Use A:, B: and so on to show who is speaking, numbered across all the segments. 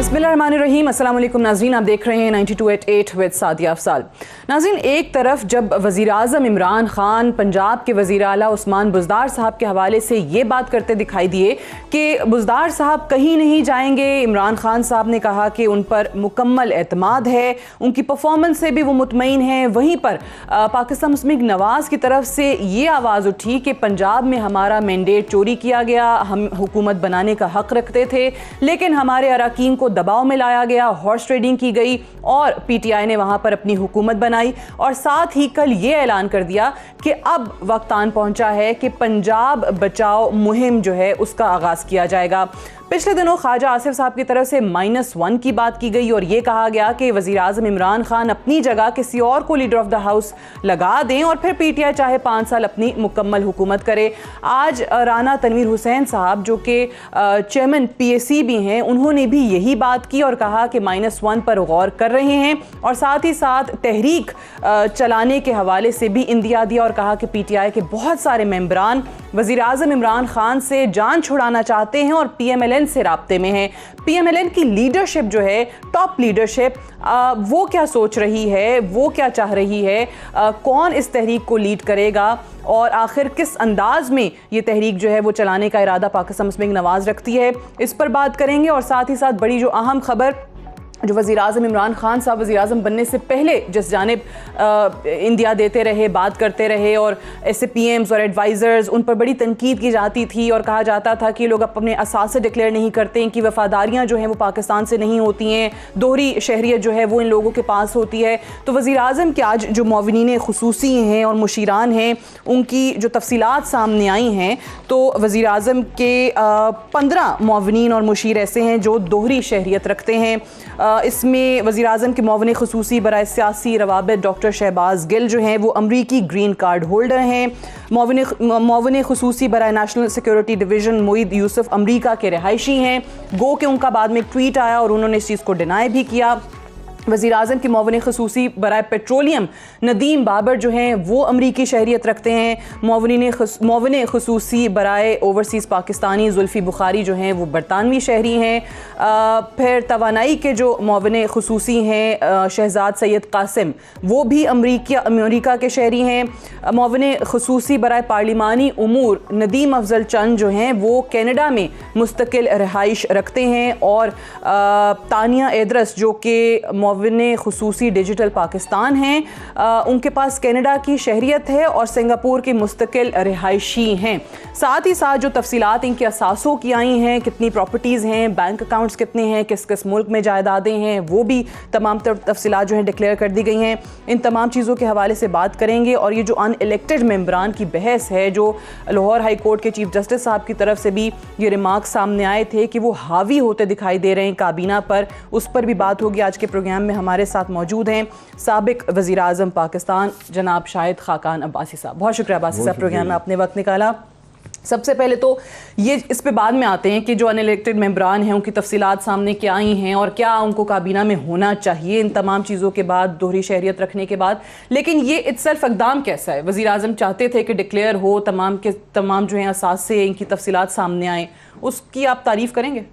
A: बिस्मिल्लाहिर्रहमानिर्रहीम। अस्सलाम वालेकुम नाज़रीन, आप देख रहे हैं 92.8 विद सादिया अफसाल। नाज़रीन, एक तरफ जब वज़ीर आज़म इमरान ख़ान पंजाब के वज़ीर आला उस्मान बुज़दार साहब के हवाले से ये बात करते दिखाई दिए कि बुज़दार साहब कहीं नहीं जाएंगे, इमरान ख़ान साहब ने कहा कि उन पर मुकम्मल एतमाद है, उनकी परफॉर्मेंस से भी वो मुतमईन हैं। वहीं पर पाकिस्तान मुस्लिम लीग नवाज़ की तरफ से ये आवाज़ उठी कि पंजाब में हमारा मैंडेट चोरी किया गया, हम हुकूमत बनाने का हक़ रखते थे, लेकिन हमारे अरकान को दबाव में लाया गया, हॉर्स ट्रेडिंग की गई और पीटीआई ने वहां पर अपनी हुकूमत बनाई। और साथ ही कल ये ऐलान कर दिया कि अब वक्त आन पहुंचा है कि पंजाब बचाओ मुहिम जो है उसका आगाज किया जाएगा। पिछले दिनों ख्वाजा आसिफ साहब की तरफ से -1 की बात की गई और ये कहा गया कि वज़ीर आज़म इमरान खान अपनी जगह किसी और को लीडर ऑफ द हाउस लगा दें और फिर पीटीआई चाहे 5 साल अपनी मुकम्मल हुकूमत करे। आज राना तनवीर हुसैन साहब जो कि चेयरमैन पीएसी भी हैं, उन्होंने भी यही बात की और कहा कि -1 पर गौर कर रहे हैं और साथ ही साथ तहरीक चलाने के हवाले से भी इंदिया दिया और कहा कि पीटीआई के बहुत सारे मेंबरान वज़ीर आज़म इमरान खान से जान छुड़ाना चाहते हैं और PMLN से राब्ते में है। PMLN की लीडरशिप जो है, टॉप लीडरशिप, वो क्या सोच रही है, वो क्या चाह रही है, कौन इस तहरीक को लीड करेगा और आखिर किस अंदाज में ये तहरीक जो है वो चलाने का इरादा पाकिस्तान मुस्लिम लीग नवाज़ रखती है, इस पर बात करेंगे। और साथ ही साथ बड़ी जो अहम खबर जो वज़ीर आज़म इमरान खान साहब वज़ीर आज़म बनने से पहले जिस जानिब इंदिया देते रहे, बात करते रहे और ऐसे PMs और एडवाइज़र्स उन पर बड़ी तनकीद की जाती थी और कहा जाता था कि लोग अपने असासे डिक्लेयर नहीं करते, इनकी वफ़ादारियाँ जो हैं वो पाकिस्तान से नहीं होती हैं, दोहरी शहरियत जो है वो इन लोगों के पास होती है। तो वज़ीर आज़म के आज जो मुआविनीन ख़ुसूसी हैं और मुशीरान हैं, उनकी जो तफसीलात सामने आई हैं, तो वज़ीर आज़म के 15 मुआविनीन और मुशीर ऐसे हैं जो दोहरी शहरियत रखते हैं। इसमें वज़ीर आज़म के मुआविन ख़ुसूसी बराए सियासी रवाबित डॉक्टर शहबाज गिल जो हैं वो अमरीकी ग्रीन कार्ड होल्डर हैं। मुआविन ख़ुसूसी बराए national security division Moeed Yusuf अमरीका के रिहायशी हैं। गो के उनका बाद में एक ट्वीट आया और उन्होंने इस चीज़ को डिनाई भी किया। वज़ीर आज़म के मुआविन ख़ुसूसी बराए पेट्रोलियम नदीम बाबर जो हैं वो अमरीकी शहरियत रखते हैं। मुआविन ख़ुसूसी बराए ओवरसीज़ पाकिस्तानी ज़ुल्फ़ी बुखारी जो हैं वो बरतानवी शहरी हैं। फिर तवानाई के जो मुआविन ख़ुसूसी हैं शहजाद सैयद कासिम, वो भी अमरीका के शहरी हैं। मुआविन ख़ुसूसी बराए पार्लिमानी उमूर नदीम अफजल चंद जो हैं वो कनाडा में मुस्तकिल रहाइश रखते हैं। और तानिया एदरस जो कि मुआविन ख़ुसूसी डिजिटल पाकिस्तान हैं, उनके पास कनाडा की शहरियत है और सिंगापुर के मुस्तकिल रिहायशी हैं। साथ ही साथ जो तफसीलात इनके असासों की आई हैं, कितनी प्रॉपर्टीज़ हैं, बैंक अकाउंट्स कितने हैं, किस किस मुल्क में जायदादें हैं, वो भी तमाम तफसीलात जो हैं डिक्लेयर कर दी गई हैं। इन तमाम चीज़ों के हवाले से बात करेंगे। और ये जो अनइलेक्टेड मेंबरान की बहस है, जो लाहौर हाई कोर्ट के चीफ जस्टिस साहब की तरफ से भी ये रिमार्क सामने आए थे कि वो हावी होते दिखाई दे रहे हैं काबीना पर, उस पर भी बात होगी। आज के प्रोग्राम में हमारे साथ मौजूद हैं साबिक वज़ीर आज़म पाकिस्तान जनाब शाहिद खाकान अब्बासी साहब। बहुत शुक्रिया अब्बासी साहब, प्रोग्राम में आपने वक्त निकाला। सबसे पहले तो ये इस पे बाद में आते हैं कि जो अनइलेक्टेड मेंबरान हैं उनकी तफसीलात सामने क्या आई हैं और क्या उनको काबीना में होना चाहिए इन तमाम चीज़ों के बाद, दोहरी शहरियत रखने के बाद। लेकिन ये इत्सेल्फ इक़दाम कैसा है? वज़ीर आज़म चाहते थे कि डिक्लेयर हो, तमाम के तमाम जो हैं असास से इनकी तफसीलात सामने आएँ, उसकी आप तारीफ़ करेंगे?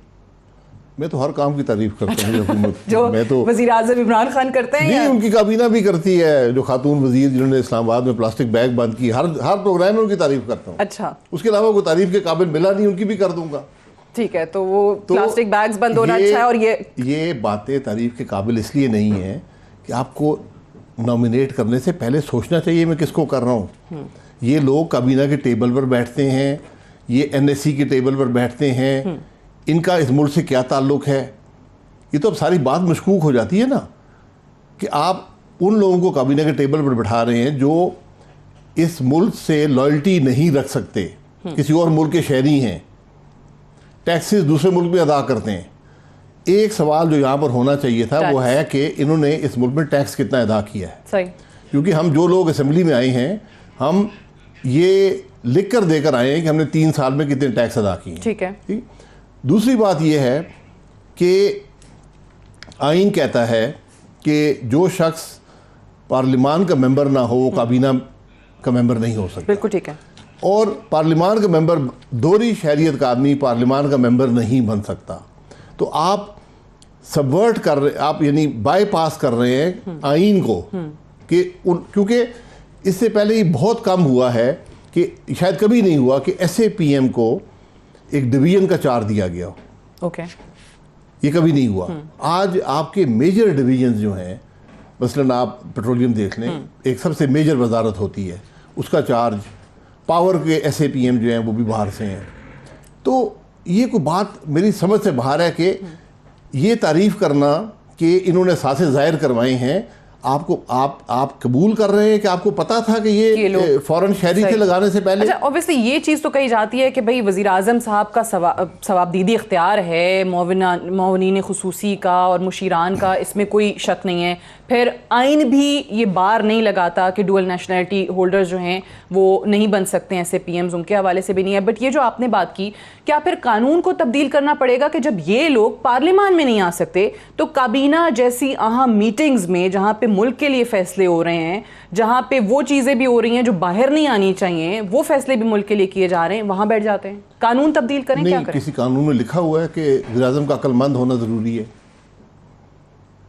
B: मैं तो हर काम की तारीफ करता हूँ
A: जो
B: मैं तो
A: वज़ीर आज़म इमरान खान करते हैं
B: नहीं, उनकी काबीना भी करती है। जो खातून वजीर जिन्होंने इस्लामाबाद में प्लास्टिक बैग बंद की, हर प्रोग्राम में उनकी तारीफ करता हूँ।
A: अच्छा,
B: उसके अलावा कोई तारीफ के काबिल मिला नहीं, उनकी भी कर दूंगा।
A: ठीक है, तो वो प्लास्टिक बैग्स बंद होना अच्छा है। और ये
B: बातें तारीफ के काबिल इसलिए नहीं है कि आपको नॉमिनेट करने से पहले सोचना चाहिए मैं किसको कर रहा हूँ। ये लोग काबीना के टेबल पर बैठते हैं, ये NSC के टेबल पर बैठते हैं, इनका इस मुल्क से क्या ताल्लुक़ है, ये तो अब सारी बात मशकूक हो जाती है ना कि आप उन लोगों को काबीना के टेबल पर बैठा रहे हैं जो इस मुल्क से लॉयल्टी नहीं रख सकते, किसी और मुल्क के शहरी हैं, टैक्सेस दूसरे मुल्क में अदा करते हैं। एक सवाल जो यहाँ पर होना चाहिए था वो है कि इन्होंने इस मुल्क में टैक्स कितना अदा किया है।
A: सही,
B: क्योंकि हम जो लोग असम्बली में आए हैं, हम ये लिख कर देकर आए हैं कि हमने 3 साल में कितने टैक्स अदा किए।
A: ठीक है।
B: दूसरी बात यह है कि आइन कहता है कि जो शख्स पार्लिमान का मेंबर ना हो वो काबीना का मेंबर नहीं हो सकता।
A: बिल्कुल ठीक है।
B: और पार्लिमान का मेंबर, दोहरी शहरियत का आदमी पार्लिमान का मेंबर नहीं बन सकता। तो आप सबवर्ट कर रहे, आप यानी बाईपास कर रहे हैं आइन को कि क्योंकि इससे पहले ये बहुत कम हुआ है कि शायद कभी नहीं हुआ कि SAPM को एक डिवीजन का चार्ज दिया गया हो।
A: ओके।
B: ये कभी नहीं हुआ। आज आपके मेजर डिवीजन जो हैं, मसलन आप पेट्रोलियम देख लें, एक सबसे मेजर वजारत होती है, उसका चार्ज, पावर के SAPM जो हैं वो भी बाहर से हैं। तो ये कोई बात मेरी समझ से बाहर है कि ये तारीफ़ करना कि इन्होंने सासे ज़ाहिर करवाए हैं, आपको आप कबूल कर रहे हैं कि आपको पता था कि ये फौरन शहरी थे लगाने से पहले।
A: अच्छा, ऑब्वियसली ये चीज़ तो कही जाती है कि भाई वज़ीर आज़म साहब का सवाबदीदी इख्तियार है मोवनीन खुसूसी का और मुशीरान का, इसमें कोई शक नहीं है। फिर आइन भी ये बार नहीं लगाता कि डुअल नेशनलिटी होल्डर्स जो हैं वो नहीं बन सकते हैं, SAPMs उनके हवाले से भी नहीं है। बट ये जो आपने बात की, क्या फिर कानून को तब्दील करना पड़ेगा कि जब ये लोग पार्लियामान में नहीं आ सकते तो काबीना जैसी अहम मीटिंग्स में जहाँ पे मुल्क के लिए फैसले हो रहे हैं, जहाँ पे वो चीज़ें भी हो रही हैं जो बाहर नहीं आनी चाहिए, वो फैसले भी मुल्क के लिए किए जा रहे हैं, वहाँ बैठ जाते हैं? कानून तब्दील करें, क्या करें?
B: किसी कानून में लिखा हुआ है कि वज़ीर आज़म का अक्लमंद होना ज़रूरी है?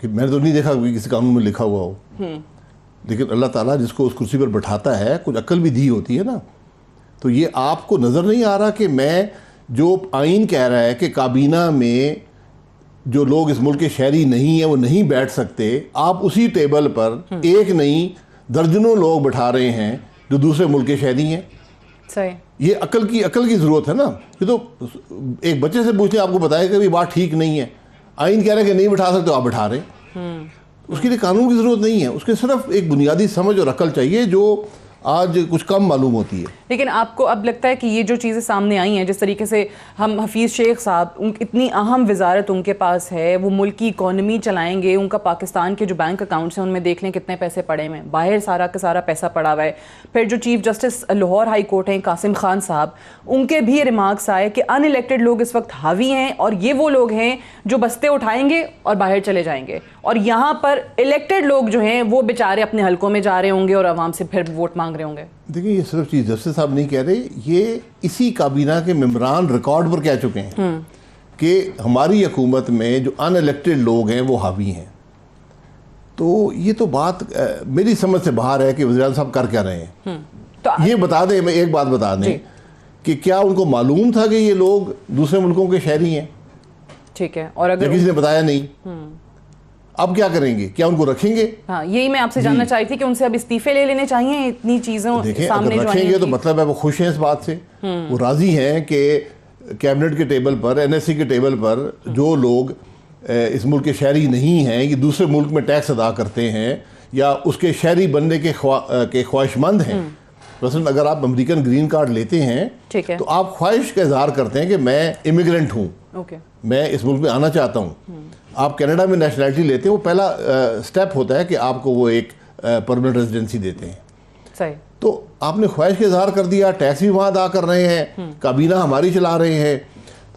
B: कि मैंने तो नहीं देखा कि किसी कानून में लिखा हुआ हो। लेकिन अल्लाह ताला जिसको उस कुर्सी पर बैठाता है, कुछ अक्ल भी दी होती है ना। तो ये आपको नज़र नहीं आ रहा कि मैं जो आइन कह रहा है कि काबीना में जो लोग इस मुल्क के शहरी नहीं हैं वो नहीं बैठ सकते, आप उसी टेबल पर एक नहीं दर्जनों लोग बैठा रहे हैं जो दूसरे मुल्क के शहरी हैं।
A: सही। ये
B: अकल की ज़रूरत है ना। ये तो एक बच्चे से पूछते आपको बताएगा कि बात ठीक नहीं है, आइन कह रहे हैं कि नहीं बैठा सकते, आप बैठा रहे हैं। उसके लिए कानून की ज़रूरत नहीं है, उसके सिर्फ एक बुनियादी समझ और अकल चाहिए जो आज कुछ कम मालूम होती है।
A: लेकिन आपको अब लगता है कि ये जो चीज़ें सामने आई हैं, जिस तरीके से हम हफीज़ शेख साहब, इतनी अहम वजारत उनके पास है, वो मुल्क की इकॉनमी चलाएंगे, उनका पाकिस्तान के जो बैंक अकाउंट्स हैं उनमें देख लें कितने पैसे पड़े हुए हैं, बाहर सारा का सारा पैसा पड़ा हुआ है। फिर जो chief justice Lahore high court हैं कासिम खान साहब, उनके भी रिमार्क्स आए कि अनइलेक्टेड लोग इस वक्त हावी हैं और ये वो लोग हैं जो बस्ते उठाएंगे और बाहर चले जाएंगे, और यहाँ पर इलेक्टेड लोग जो हैं वो बेचारे अपने हलकों में जा रहे होंगे और आवाम से फिर वोट मांग रहे होंगे।
B: देखिए, ये सिर्फ चीफ जस्टिस साहब नहीं कह रहे, ये इसी काबीना के मेंबरान रिकॉर्ड पर कह चुके हैं कि हमारी हुकूमत में जो अनइलेक्टेड लोग हैं वो हावी हैं। तो ये तो बात मेरी समझ से बाहर है कि वज़ीर साहब कर क्या रहे हैं। तो ये बता दें, मैं एक बात बता दें कि क्या उनको मालूम था कि ये लोग दूसरे मुल्कों के शहरी हैं?
A: ठीक है, और अगर
B: किसी ने बताया नहीं, अब क्या करेंगे? क्या उनको रखेंगे?
A: हाँ, यही मैं आपसे जानना चाहती थी कि उनसे अब इस्तीफे ले लेने चाहिए इतनी चीज़ों सामने
B: अगर रखेंगे तो मतलब है वो खुश हैं इस बात से, वो राजी हैं कि कैबिनेट के टेबल पर, NSC के टेबल पर जो लोग इस मुल्क के शहरी नहीं हैं, ये दूसरे मुल्क में टैक्स अदा करते हैं या उसके शहरी बनने के ख्वाहिशमंद हैं। मसलन अगर आप अमेरिकन ग्रीन कार्ड लेते हैं तो आप ख्वाहिश का इजहार करते हैं कि मैं इमिग्रेंट हूँ, मैं इस मुल्क में आना चाहता हूँ। आप कनाडा में नेशनलिटी लेते हैं, वो पहला स्टेप होता है कि आपको वो एक परमानेंट रेजिडेंसी देते हैं।
A: सही।
B: तो आपने ख्वाहिश का इजहार कर दिया, टैक्स भी वहाँ अदा कर रहे हैं, काबीना हमारी चला रहे हैं।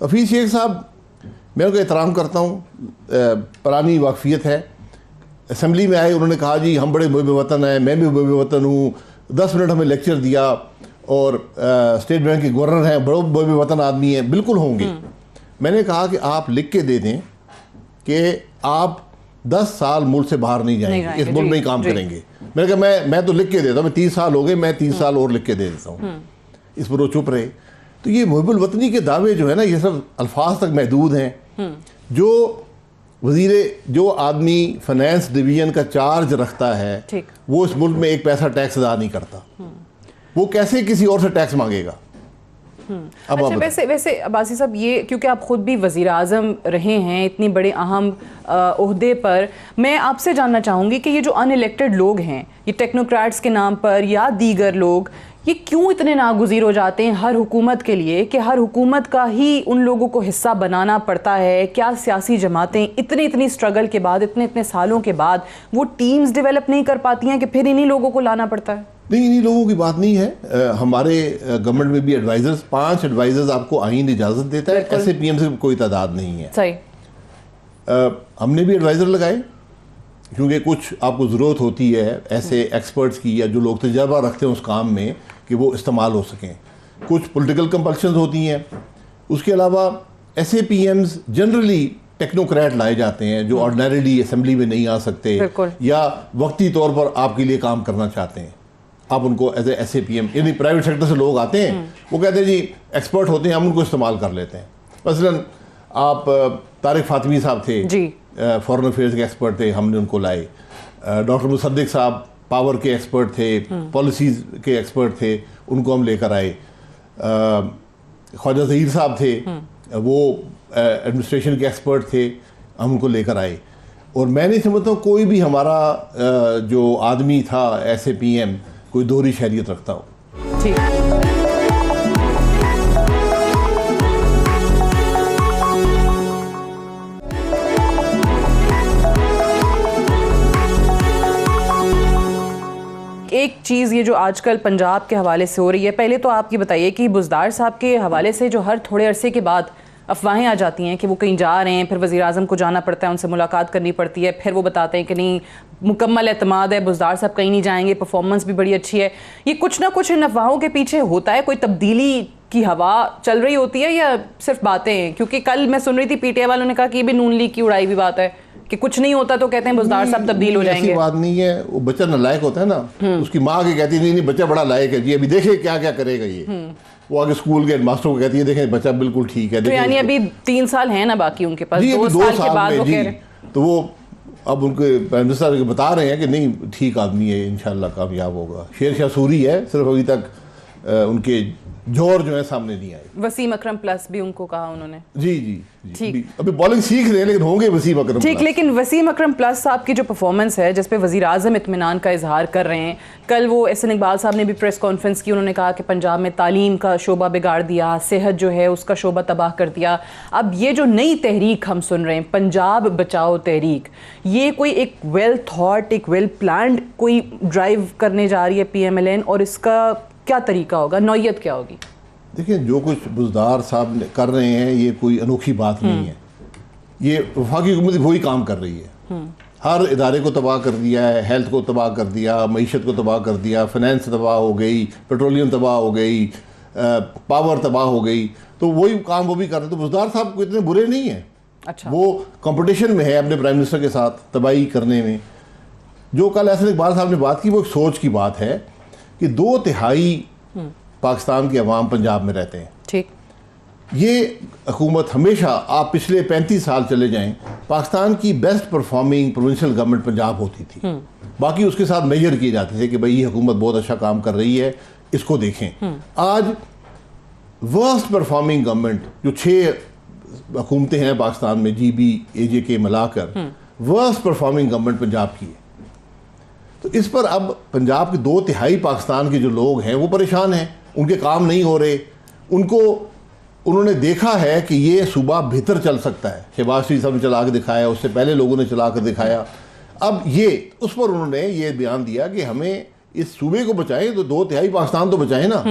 B: हफीज़ शेख साहब, मैं उनका एहतराम करता हूँ, पुरानी वाकफियत है। असम्बली में आए, उन्होंने कहा जी हम बड़े मुहिब वतन हैं, मैं भी मुहिब वतन हूँ, 10 मिनट हमें लेक्चर दिया, और स्टेट बैंक के गवर्नर हैं, बड़े मुहिब वतन आदमी हैं, बिल्कुल होंगे। मैंने कहा कि आप लिख के दे दें कि आप 10 साल मुल्क से बाहर नहीं जाएंगे, इस मुल्क में ही काम करेंगे। मैंने कहा मैं तो लिख के देता हूँ, मैं 30 साल हो गए, मैं 30 साल और लिख के दे देता हूँ। इस पर वो चुप रहे। तो ये मुहिबुल वतनी के दावे जो है ना, ये सब अल्फाज तक महदूद हैं। जो आदमी फाइनेंस डिवीजन का चार्ज रखता है, वो इस मुल्क में एक पैसा टैक्स अदा नहीं करता, वो कैसे किसी और से टैक्स मांगेगा? अब
A: अच्छा, वैसे अब्बासी साहब, ये क्योंकि आप खुद भी वज़ीर आज़म रहे हैं इतनी बड़े अहम ओहदे पर, मैं आपसे जानना चाहूँगी कि ये जो अनइलेक्टेड लोग हैं, ये टेक्नोक्रेट्स के नाम पर या दीगर लोग, ये क्यों इतने नागुज़ीर हो जाते हैं हर हुकूमत के लिए कि हर हुकूमत का ही उन लोगों को हिस्सा बनाना पड़ता है? क्या सियासी जमातें इतनी स्ट्रगल के बाद, इतने सालों के बाद वो टीम्स डेवलप नहीं कर पाती हैं कि फिर इन्हीं लोगों को लाना पड़ता है?
B: नहीं, इन्हीं लोगों की बात नहीं है। हमारे गवर्नमेंट में भी एडवाइजर्स, 5 एडवाइजर्स आपको आइन इजाज़त देता है, SAPM से कोई तादाद नहीं है।
A: सही।
B: हमने भी एडवाइज़र लगाए क्योंकि कुछ आपको ज़रूरत होती है ऐसे एक्सपर्ट्स की, या जो लोग तजर्बा रखते हैं उस काम में, कि वो इस्तेमाल हो सकें। कुछ पॉलिटिकल कंपल्शंस होती हैं। उसके अलावा SAPMs जनरली टेक्नोक्रेट लाए जाते हैं जो ऑर्डिनरीली असेंबली में नहीं आ सकते
A: बिल्कुल।
B: या वक्ती तौर पर आपके लिए काम करना चाहते हैं, आप उनको एज ए SAPM, यानी प्राइवेट सेक्टर से लोग आते हैं, वो कहते हैं जी एक्सपर्ट होते हैं, हम उनको इस्तेमाल कर लेते हैं। मसलन आप तारिक फातिमी साहब थे
A: जी,
B: फॉरेन अफेयर्स के एक्सपर्ट थे, हमने उनको लाए। डॉक्टर मुसद्दिक साहब पावर के एक्सपर्ट थे, पॉलिसीज़ के एक्सपर्ट थे, उनको हम लेकर आए। ख्वाजा ज़हीर साहब थे, वो एडमिनिस्ट्रेशन के एक्सपर्ट थे, हम उनको लेकर आए। और मैं नहीं समझता हूँ कोई भी हमारा जो आदमी था SAPM कोई दोहरी शहरियत रखता हो।
A: ठीक। एक चीज़ ये जो आजकल पंजाब के हवाले से हो रही है, पहले तो आप ये बताइए कि बुज़दार साहब के हवाले से जो हर थोड़े अरसे के बाद अफवाहें आ जाती हैं कि वो कहीं जा रहे हैं, फिर वज़ीर आज़म को जाना पड़ता है, उनसे मुलाकात करनी पड़ती है, फिर वो बताते हैं कि नहीं मुकम्मल एतमाद है, बुज़दार साहब कहीं नहीं जाएंगे, परफॉर्मेंस भी बड़ी अच्छी है। ये कुछ ना कुछ इन अफवाहों के पीछे होता है, कोई तब्दीली की हवा चल रही होती है या सिर्फ बातें हैं? क्योंकि कल मैं सुन रही थी PTI वालों ने कहा कि ये भी नून लीग की उड़ाई हुई बात है कि कुछ नहीं होता तो कहते हैं बुज़दार साहब तब्दील हो जाएंगे।
B: ऐसी बात नहीं है, वो बच्चा नालायक होता है ना, उसकी माँ के कहती है नहीं बच्चा बड़ा लायक है जी, अभी देखे क्या क्या करेगा ये। वो आगे स्कूल के हेडमास्टर को कहती है देखें बच्चा बिल्कुल ठीक है।
A: तो यानी अभी 3 साल है ना बाकी उनके पास,
B: जी,
A: 2 साल के बाद वो कह रहे हैं।
B: तो वो अब उनके प्राइम मिनिस्टर बता रहे हैं कि नहीं ठीक आदमी है, इंशाल्लाह कामयाब होगा। शेर शाह सूरी है, सिर्फ अभी तक उनके जोर जो है सामने नहीं आए।
A: वसीम अकरम प्लस भी उनको कहा उन्होंने।
B: जी जी, जी अभी बॉलिंग सीख रहे हैं लेकिन होंगे वसीम अकरम
A: ठीक। लेकिन वसीम अकरम प्लस साहब की जो परफॉर्मेंस है जिस पे वज़ीर आज़म इत्मीनान का इजहार कर रहे हैं, कल वो SN इकबाल साहब ने भी प्रेस कॉन्फ्रेंस की, उन्होंने कहा कि पंजाब में तालीम का शोबा बिगाड़ दिया, सेहत जो है उसका शोबा तबाह कर दिया। अब ये जो नई तहरीक हम सुन रहे हैं, पंजाब बचाओ तहरीक, ये कोई एक वेल थॉट, एक वेल प्लान्ड कोई ड्राइव करने जा रही है PMLN, और इसका क्या तरीका होगा, नौयत क्या होगी?
B: देखिए जो कुछ बुज़दार साहब कर रहे हैं ये कोई अनोखी बात नहीं है। ये वफाकी हुकूमत वही काम कर रही है, हर इदारे को तबाह कर दिया है, हेल्थ को तबाह कर दिया, मईशत को तबाह कर दिया, फाइनेंस तबाह हो गई, पेट्रोलियम तबाह हो गई, पावर तबाह हो गई, तो वही काम वो भी कर रहे हैं। तो बुज़दार साहब को इतने बुरे नहीं हैं।
A: अच्छा।
B: वो कंपटीशन में है अपने प्राइम मिनिस्टर के साथ तबाही करने में। जो कल SN इकबाल साहब ने बात की वो एक सोच की बात है कि 2/3 पाकिस्तान के अवाम पंजाब में रहते हैं।
A: ठीक।
B: ये हुकूमत हमेशा, आप पिछले 35 साल चले जाएं, पाकिस्तान की best performing provincial government Punjab होती थी। बाकी उसके साथ मेजर किए जाते थे कि भाई ये हुकूमत बहुत अच्छा काम कर रही है, इसको देखें। आज वर्स्ट परफॉर्मिंग गवर्नमेंट जो 6 हुकूमतें हैं पाकिस्तान में, GB AJK मिलाकर, वर्स्ट परफॉर्मिंग गवर्नमेंट पंजाब की है। तो इस पर अब पंजाब के 2/3 पाकिस्तान के जो लोग हैं वो परेशान हैं, उनके काम नहीं हो रहे। उन्होंने देखा है कि ये सूबा बेहतर चल सकता है। शहबाज शरीफ साहब ने चला के दिखाया, उससे पहले लोगों ने चला कर दिखाया। अब ये उस पर उन्होंने ये बयान दिया कि हमें इस सूबे को बचाएं, तो 2/3 पाकिस्तान तो बचाएं ना,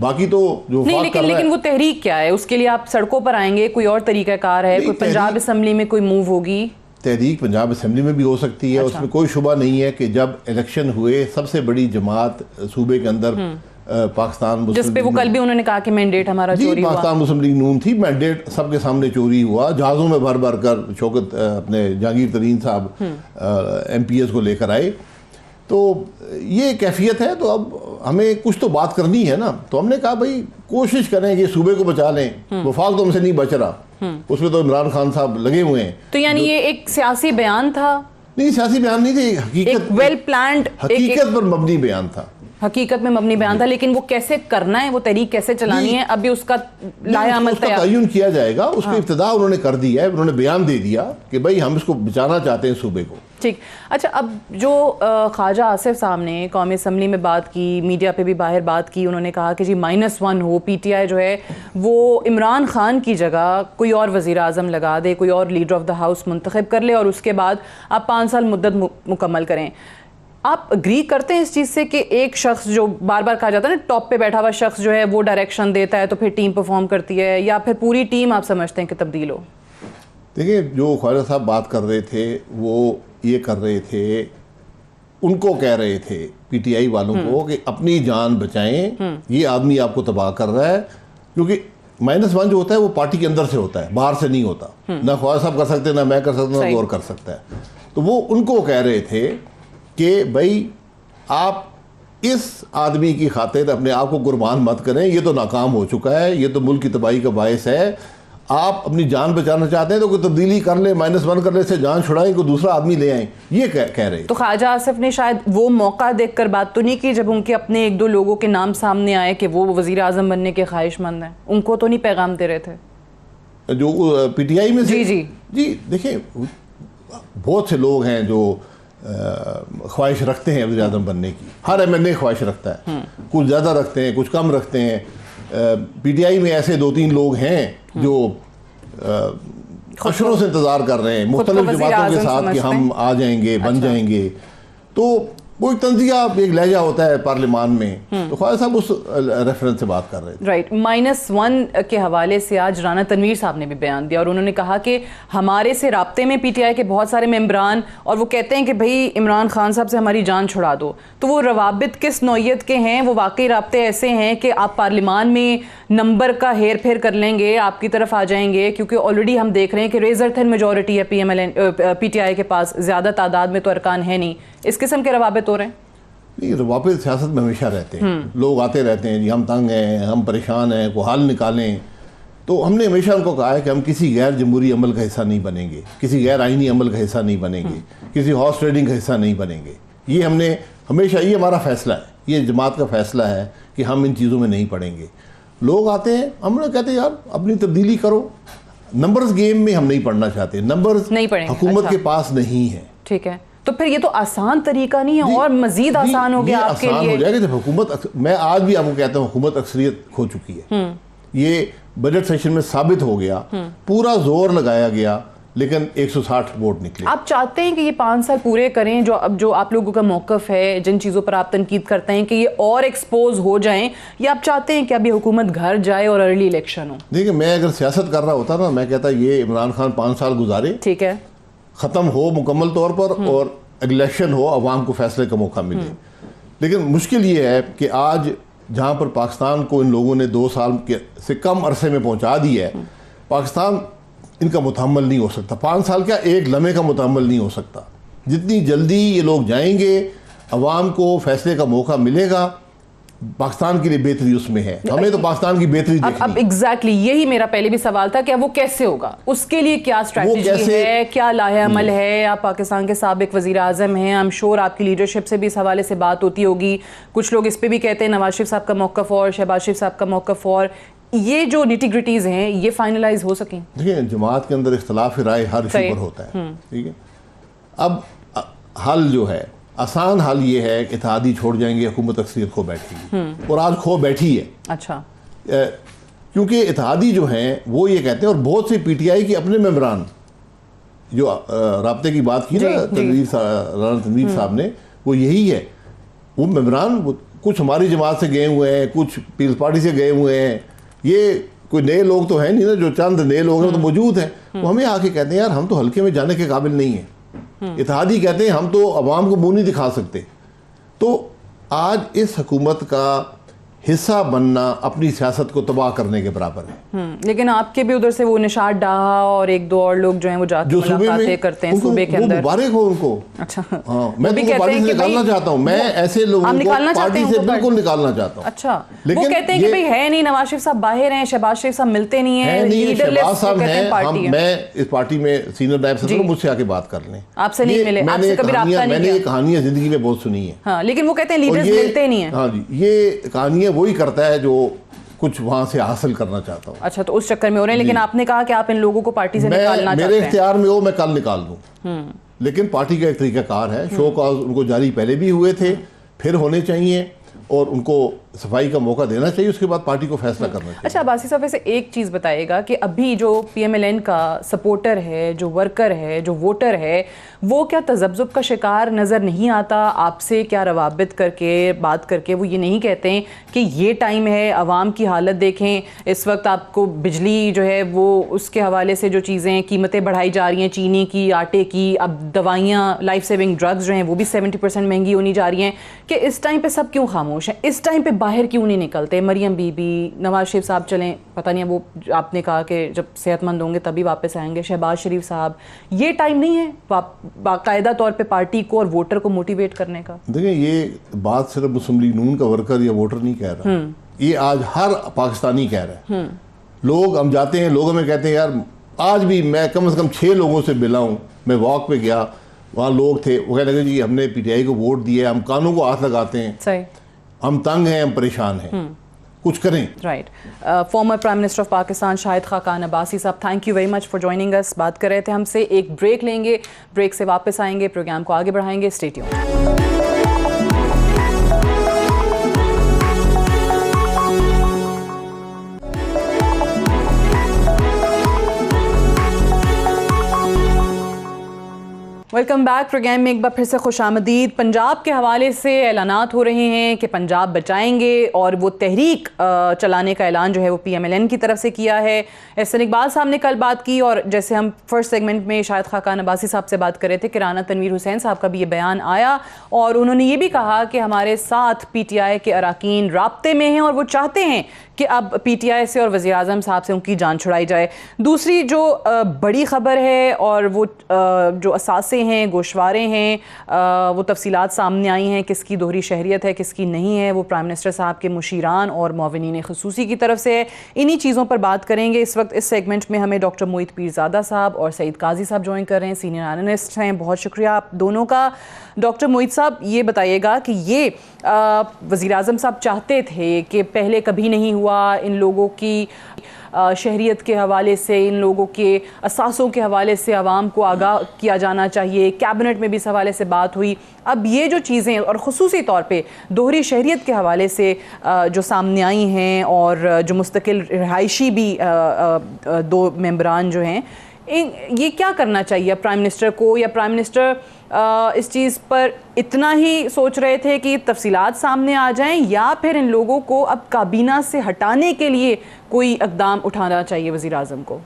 B: बाकी तो जो
A: नहीं। लेकिन वो तहरीक क्या है? उसके लिए आप सड़कों पर आएंगे, कोई और तरीकाकार है? कोई पंजाब असम्बली में कोई मूव होगी?
B: तहरीक पंजाब असेंबली में भी हो सकती है।
A: अच्छा।
B: उसमें कोई शुबा नहीं है कि जब इलेक्शन हुए सबसे बड़ी जमात सूबे के अंदर पाकिस्तान मुस्लिम
A: जिस पे वो कल भी उन्होंने कहा कि मैंडेट हमारा चोरी हुआ।
B: पाकिस्तान मुस्लिम लीग नून थी, मैंडेट सबके सामने चोरी हुआ, जहाज़ों में भर भर कर शौकत अपने जहांगीर तरीन साहब MPS को लेकर आए। तो ये कैफियत है। तो अब हमें कुछ तो बात करनी है ना, तो हमने कहा भाई कोशिश करें कि सूबे को बचा लें। वफाक तो हमसे नहीं बच रहा, उसमें तो इमरान खान साहब लगे हुए हैं।
A: तो यानी ये एक सियासी बयान था?
B: नहीं, सियासी बयान नहीं थे, हकीकत,
A: वेल प्लान्ड,
B: हकीकत पर मबनी बयान था।
A: हकीकत में मबनी बयान था, लेकिन वो कैसे करना है, वो तहरीक कैसे चलानी है, अभी उसका लाया अमल तैयार
B: तयन किया जाएगा। उसकी इब्तिदा उन्होंने कर दी है, उन्होंने बयान दे दिया कि भाई हम इसको बचाना चाहते हैं सूबे को।
A: ठीक। अच्छा, अब जो ख्वाजा आसिफ साहब ने कौमी असम्बली में बात की, मीडिया पे भी बाहर बात की, उन्होंने कहा कि जी -1 हो, PTI जो है वो इमरान खान की जगह कोई और वज़ीर आज़म लगा दे, कोई और लीडर ऑफ द हाउस मुंतखब कर ले और उसके बाद आप 5 साल मुद्दत मुकम्मल करें। आप अग्री करते हैं इस चीज़ से कि एक शख्स जो बार बार कहा जाता है ना, टॉप पे बैठा हुआ शख्स जो है वो डायरेक्शन देता है तो फिर टीम परफॉर्म करती है, या फिर पूरी टीम आप समझते हैं कि तब्दील हो?
B: देखिए, जो ख्वाजा साहब बात कर रहे थे वो ये कर रहे थे, उनको कह रहे थे PTI वालों को कि अपनी जान बचाएं, ये आदमी आपको तबाह कर रहा है। क्योंकि -1 जो होता है वो पार्टी के अंदर से होता है, बाहर से नहीं होता। ना ख्वाजा साहब कर सकते, ना मैं कर सकता, ना गौर कर सकता है। तो वो उनको कह रहे थे कि भाई आप इस आदमी की खातिर अपने आप को कुर्बान मत करें, ये तो नाकाम हो चुका है, ये तो मुल्क की तबाही का बायस है। आप अपनी जान बचाना चाहते हैं तो कोई तब्दीली कर ले, -1 करने से जान छुड़ाएं, कोई दूसरा आदमी ले आए, ये कह रहे।
A: तो ख्वाजा आसिफ ने शायद वो मौका देखकर बात तो नहीं की जब उनके अपने 1-2 लोगों के नाम सामने आए कि वो वजीर आजम बनने के ख्वाहिशमंद हैं? उनको तो नहीं पैगाम दे रहे थे
B: जो PTI में से?
A: जी
B: देखिए बहुत से लोग हैं जो ख्वाहिश रखते हैं वज़ीर आज़म बनने की। हर MNA ख्वाहिश रखता है, कुछ ज़्यादा रखते हैं, कुछ कम रखते हैं। PTI में ऐसे 2-3 लोग हैं जो अशरों से इंतज़ार कर रहे हैं मुख्तलिफ जमातों के साथ कि हम आ जाएंगे, बन जाएंगे। तो वो एक तंज़िया, एक लहजा होता है पार्लियामान में। तो ख्वाजा साहब उस रेफरेंस से बात कर रहे थे।
A: राइट। -1 के हवाले से आज राना तनवीर साहब ने भी बयान दिया और उन्होंने कहा कि हमारे से राब्ते में PTI के बहुत सारे मेंबरान, और वो कहते हैं कि भाई इमरान खान साहब से हमारी जान छुड़ा दो। तो वो रवाबित किस नौयत के हैं? वो वाकई राब्ते ऐसे हैं कि आप पार्लियामान में नंबर का हेर फेर कर लेंगे, आपकी तरफ आ जाएंगे? क्योंकि ऑलरेडी हम देख रहे हैं कि रेजर थिन मेजॉरिटी है PTI के पास, ज़्यादा तादाद में तो अरकान है नहीं। इस किस्म के रवाबित हो रहे हैं?
B: नहीं, रवाबित सियासत में हमेशा रहते हैं। लोग आते रहते हैं जी हम तंग हैं, हम परेशान हैं, को हल निकालें। तो हमने हमेशा उनको कहा है कि हम किसी गैर जमहूरी अमल का हिस्सा नहीं बनेंगे, किसी गैर आइनी अमल का हिस्सा नहीं बनेंगे, किसी हॉर्स ट्रेडिंग का हिस्सा नहीं बनेंगे। ये हमने हमेशा, ये हमारा फैसला है, ये जमात का फैसला है कि हम इन चीज़ों में नहीं पड़ेंगे। लोग आते हैं, हम लोग कहते हैं यार अपनी तब्दीली करो। नंबर्स गेम में हम नहीं पढ़ना चाहते, नंबर्स हुकूमत के पास नहीं है।
A: ठीक है, तो फिर ये तो आसान तरीका नहीं है और मजीद आसान हो गया आपके लिए।
B: आसान हो जाएगा जब हुकूमत, मैं आज भी आपको कहता हूँ हुकूमत अक्सरियत खो चुकी है। ये बजट सेशन में साबित हो गया, पूरा जोर लगाया गया लेकिन 160 वोट निकले।
A: आप चाहते हैं कि ये 5 साल पूरे करें, जो आप लोगों का मौकफ है, जिन चीज़ों पर आप तनकीद करते हैं, कि ये और एक्सपोज हो जाएं, या आप चाहते हैं कि अभी हुकूमत घर जाए और अर्ली इलेक्शन हो?
B: देखिए, मैं अगर सियासत कर रहा होता ना, मैं कहता ये इमरान खान 5 साल गुजारे,
A: ठीक है,
B: ख़त्म हो मुकम्मल तौर पर और इलेक्शन हो, अवाम को फैसले का मौका मिले। लेकिन मुश्किल ये है कि आज जहाँ पर पाकिस्तान को इन लोगों ने 2 साल से कम अरसे में पहुँचा दिया है, पाकिस्तान इनका मुतहम्मल नहीं हो सकता। 5 साल क्या, एक लम्हे का मुतहम्मल नहीं हो सकता। जितनी जल्दी ये लोग जाएंगे, अवाम को फैसले का मौका मिलेगा, पाकिस्तान के लिए बेहतरी उसमें है। हमें तो पाकिस्तान की बेहतरी देखनी है।
A: अब एग्जैक्टली यही मेरा पहले भी सवाल था कि वो कैसे होगा, उसके लिए क्या स्ट्रैटेजी है, क्या लाहे अमल है? आप पाकिस्तान के साबिक वजीर आजम हैं, आई एम श्योर आपकी लीडरशिप से भी इस हवाले से बात होती होगी। कुछ लोग इस पर भी कहते हैं नवाज शरीफ साहब का मौक़िफ़ और शहबाज शरीफ साहब का मौक़िफ़, और ये जो निटी-ग्रिटीज़ हैं ये फाइनलाइज हो सकें?
B: देखिए, जमात के अंदर इख्तलाफ राय हर इशू पर होता है, ठीक है। अब हल जो है, आसान हल ये है कि इत्तेहादी छोड़ जाएंगे, हुकूमत अक्सरियत खो बैठेगी, और आज खो बैठी है।
A: अच्छा,
B: क्योंकि इत्तेहादी जो हैं वो ये कहते हैं, और बहुत से PTI के अपने मेंबरान जो राब्ते की बात की ना राना तनवीर साहब ने, वो यही है। वो मेंबरान कुछ हमारी जमात से गए हुए हैं, कुछ पीपल्स पार्टी से गए हुए हैं। ये कोई नए लोग तो हैं नहीं ना, जो चंद नए लोग हैं तो मौजूद हैं। वो हमें आके कहते हैं यार हम तो हल्के में जाने के काबिल नहीं है। इत्तेहादी कहते हैं हम तो अवाम को मुंह नहीं दिखा सकते। तो आज इस हुकूमत का हिस्सा बनना अपनी सियासत को तबाह करने के बराबर है।
A: लेकिन आपके भी उधर से वो निशात डाहा और 1-2 और लोग जो हैं वो जाके मुलाकातें करते हैं सूबे के अंदर।
B: मुबारक हो उनको।
A: अच्छा,
B: हाँ, मैं तो पार्टी से निकालना चाहता हूँ। मैं ऐसे लोगों को पार्टी से बिल्कुल निकालना चाहता हूँ।
A: अच्छा, वो कहते हैं कि भाई है नहीं, नवाज शरीफ साहब बाहर हैं, शहबाज शरीफ साहब मिलते नहीं है,
B: शहबाज साहब हैं, मैं इस पार्टी में सीनियर नायब सदर हूं, मुझसे आके बात कर लें।
A: आपसे नहीं मिले, आपसे कभी राब्ता नहीं किया?
B: मैंने ये कहानियां जिंदगी में बहुत सुनी है।
A: हाँ, लेकिन वो कहते हैं लीडर्स मिलते नहीं है।
B: हाँ जी, ये कहानियां वही करता है जो कुछ वहां से हासिल करना चाहता हूँ।
A: अच्छा, तो उस चक्कर में हो रहे हैं। लेकिन आपने कहा कि आप इन लोगों को पार्टी से निकालना चाहते हैं।
B: मेरे इख्तियार में हो, मैं कल निकाल दूं। लेकिन पार्टी का एक तरीकाकार है, शो कॉज उनको जारी पहले भी हुए थे, फिर होने चाहिए, और उनको सफाई का मौका देना चाहिए। उसके बाद पार्टी को फैसला करना चाहिए।
A: अच्छा, अब्बासी साहब वैसे एक चीज़ बताइएगा कि अभी जो PMLN का सपोर्टर है, जो वर्कर है, जो वोटर है, वो क्या तजब्जुब का शिकार नज़र नहीं आता? आपसे क्या रवाबित करके बात करके वो ये नहीं कहते हैं कि ये टाइम है, आवाम की हालत देखें, इस वक्त आपको बिजली जो है वो उसके हवाले से जो चीज़ें कीमतें बढ़ाई जा रही हैं, चीनी की, आटे की, अब दवाइयाँ, लाइफ सेविंग ड्रग्स जो हैं वो भी 70% महंगी होनी जा रही हैं, कि इस टाइम पे सब क्यों खामोश हैं? इस टाइम पे बाहर क्यों नहीं निकलते? मरियम बीबी, नवाज शरीफ साहब चलें, पता नहीं वो आपने कहा कि जब सेहतमंद होंगे तभी वापस आएंगे। शहबाज शरीफ साहब, ये टाइम नहीं है बाकायदा तौर पे पार्टी को और वोटर को मोटिवेट करने का?
B: देखिए, ये बात सिर्फ मुस्लिम लीग नून का वर्कर या वोटर नहीं कह रहा, ये आज हर पाकिस्तानी कह रहा है। लोग, हम जाते हैं, लोग हमें कहते हैं यार आज भी मैं कम से कम 6 लोगों से मिला हूँ, मैं वॉक पे गया, वहाँ लोग थे, वो कहने लगे जी हमने पीटीआई को वोट दिया, हम कानों को हाथ लगाते हैं,
A: सही, हम
B: तंग हैं, हम परेशान हैं, कुछ करें।
A: Right. Former prime minister of Pakistan Shahid Khaqan Abbasi साहब, thank you very much for joining us. बात कर रहे थे हमसे। एक ब्रेक लेंगे, ब्रेक से वापस आएंगे, प्रोग्राम को आगे बढ़ाएंगे। Stay tuned. Welcome back. Programme में एक बार फिर से खुशामदीद। पंजाब के हवाले से ऐलानात हो रहे हैं कि पंजाब बचाएंगे, और वो तहरीक चलाने का ऐलान जो है वो PMLN की तरफ से किया है। एहसन इकबाल साहब ने कल बात की, और जैसे हम फर्स्ट सेगमेंट में शाहिद खाकान अब्बासी साहब से बात कर रहे थे कि राना तनवीर हुसैन साहब का भी ये बयान आया, और उन्होंने ये भी कहा कि हमारे साथ PTI के अरकान राब्ते में हैं और वो चाहते हैं कि अब PTI से और वज़ीर आज़म साहब से उनकी जान छुड़ाई जाए। दूसरी जो बड़ी ख़बर है, और वो जो असासे हैं, गोशवारे हैं, वो तफसीलात सामने आई हैं, किसकी दोहरी शहरियत है, किसकी नहीं है, वो प्राइम मिनिस्टर साहब के मुशीरान और मुआविनीन ख़ुसूसी की तरफ से है। इन्हीं चीज़ों पर बात करेंगे इस वक्त। इस सेगमेंट में हमें डॉक्टर मोहित पीरज़ादा साहब और सईद काजी साहब ज्वाइन कर रहे हैं, सीनियर एनालिस्ट हैं। बहुत शुक्रिया आप दोनों का। डॉक्टर मोहित साहब, ये बताइएगा कि ये वज़ीर आज़म साहब चाहते थे कि पहले कभी नहीं हुआ, इन लोगों की शहरियत के हवाले से, इन लोगों के असासों के हवाले से आवाम को आगाह किया जाना चाहिए। कैबिनेट में भी इस हवाले से बात हुई। अब ये जो चीज़ें, और ख़ुसूसी तौर पे दोहरी शहरियत के हवाले से जो सामने आई हैं, और जो मुस्तकिल रिहायशी भी 2 मेंबरान जो हैं, ये क्या करना चाहिए प्राइम मिनिस्टर को? या प्राइम मिनिस्टर इस चीज़ पर इतना ही सोच रहे थे कि तफसीलात सामने आ जाएं, या फिर इन लोगों को अब काबीना से हटाने के लिए कोई इक़दाम उठाना चाहिए वज़ीर आज़म को?